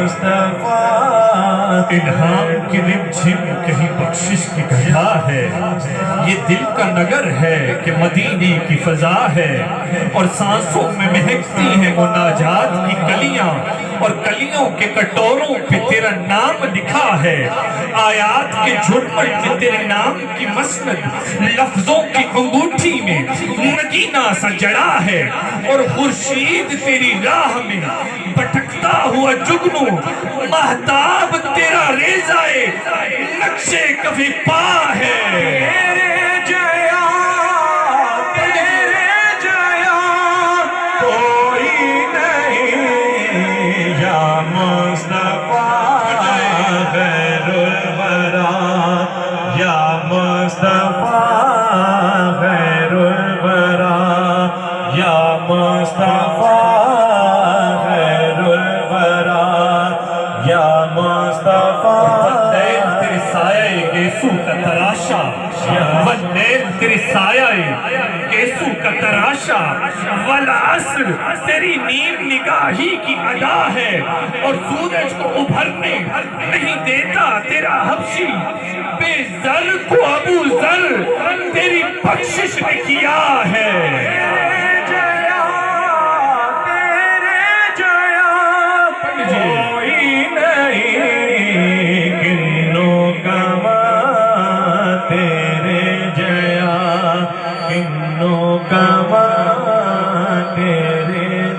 مصطفیٰ انعام کی رم جھم کہیں بخشش کی گھڑا ہے، یہ دل کا نگر ہے کہ مدینے کی فضا ہے، اور سانسوں میں مہکتی ہیں مناجات کی کلیاں، اور کلیوں کے کٹوروں پہ تیرا نام لکھا ہے، آیات کے جھرمٹ میں تیرے نام کی مسند، لفظوں کی انگوٹھی میں نگینہ سا جڑا ہے، اور خورشید تیری راہ میں بھٹکتا ہوا جگنو، مہتاب تیرا ریزائے نقشے کفی پا ہے۔ تیرے جیا کوئی نہیں، یا مصطفیٰ خیر الورا، یا مصطفیٰ خیر الورا، یا مصطفیٰ خیر الورا، یا مصطفیٰ تیرے سایہ گیسو کا تراشا، واللیل تیرے سایہ گیسو کا تراشا، والعصر تیری نیم نگاہی کی ادا ہے، اور سورج کو ابھرنے نہیں دیتا تیرا حبشی بے زر کو ابو ذر تیری بخشش نے کیا ہے۔